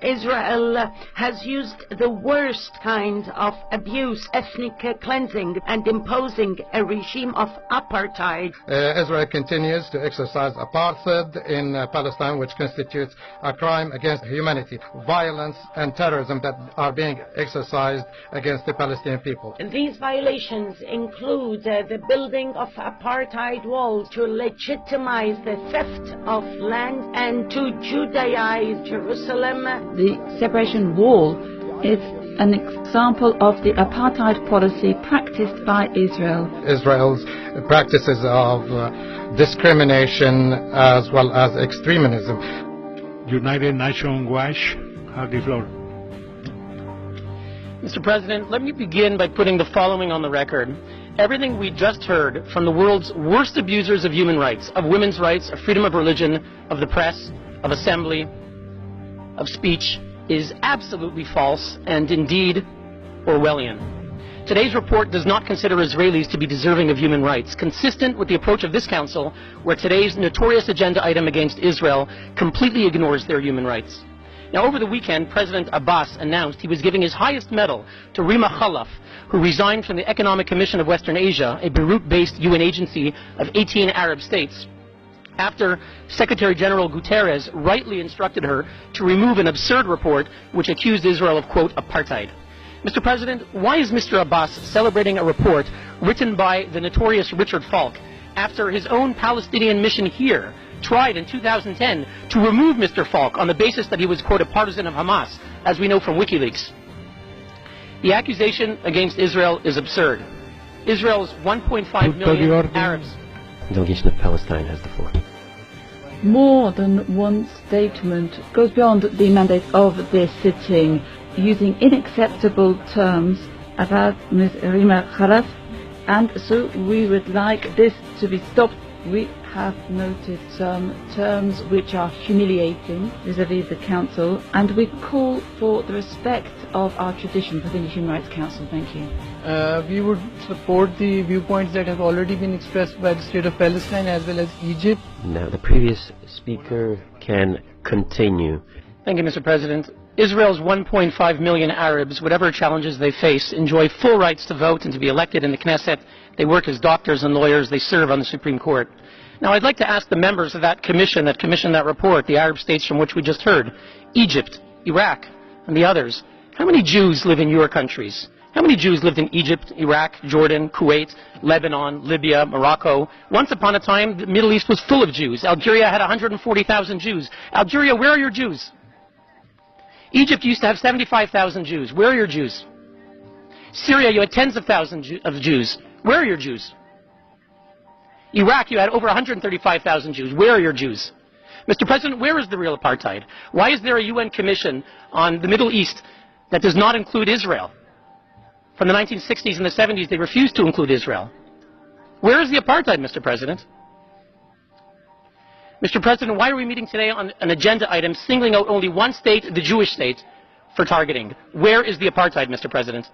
Israel has used the worst kind of abuse, ethnic cleansing, and imposing a regime of apartheid. Israel continues to exercise apartheid in Palestine, which constitutes a crime against humanity, violence and terrorism that are being exercised against the Palestinian people. And these violations include the building of apartheid walls to legitimize the theft of land and to Judaize Jerusalem. The separation wall is an example of the apartheid policy practiced by Israel. Israel's practices of discrimination as well as extremism. United Nations Watch, have the floor. Mr. President, let me begin by putting the following on the record. Everything we just heard from the world's worst abusers of human rights, of women's rights, of freedom of religion, of the press, of assembly, of speech, is absolutely false and indeed Orwellian. Today's report does not consider Israelis to be deserving of human rights, consistent with the approach of this Council, where today's notorious agenda item against Israel completely ignores their human rights. Now, over the weekend, President Abbas announced he was giving his highest medal to Rima Khalaf, who resigned from the Economic Commission of Western Asia, a Beirut-based UN agency of 18 Arab states, after Secretary General Guterres rightly instructed her to remove an absurd report which accused Israel of, quote, apartheid. Mr. President, why is Mr. Abbas celebrating a report written by the notorious Richard Falk after his own Palestinian mission here tried in 2010 to remove Mr. Falk on the basis that he was, quote, a partisan of Hamas, as we know from WikiLeaks? The accusation against Israel is absurd. Israel's 1.5 million Arabs. Delegation of Palestine has the floor. More than one statement goes beyond the mandate of this sitting, using unacceptable terms about Ms. Rima Khalaf, and so we would like this to be stopped. We have noted some terms which are humiliating vis-à-vis the Council, and we call for the respect of our tradition within the Human Rights Council. Thank you. We would support the viewpoints that have already been expressed by the State of Palestine as well as Egypt. Now the previous speaker can continue. Thank you, Mr. President. Israel's 1.5 million Arabs, whatever challenges they face, enjoy full rights to vote and to be elected in the Knesset. They work as doctors and lawyers. They serve on the Supreme Court. Now, I'd like to ask the members of that commission that commissioned that report, the Arab states from which we just heard, Egypt, Iraq, and the others, how many Jews live in your countries? How many Jews lived in Egypt, Iraq, Jordan, Kuwait, Lebanon, Libya, Morocco? Once upon a time, the Middle East was full of Jews. Algeria had 140,000 Jews. Algeria, where are your Jews? Egypt used to have 75,000 Jews. Where are your Jews? Syria, you had tens of thousands of Jews. Where are your Jews? Iraq, you had over 135,000 Jews. Where are your Jews? Mr. President, where is the real apartheid? Why is there a UN commission on the Middle East that does not include Israel? From the 1960s and the 70s, they refused to include Israel. Where is the apartheid, Mr. President? Mr. President, why are we meeting today on an agenda item singling out only one state, the Jewish state, for targeting? Where is the apartheid, Mr. President?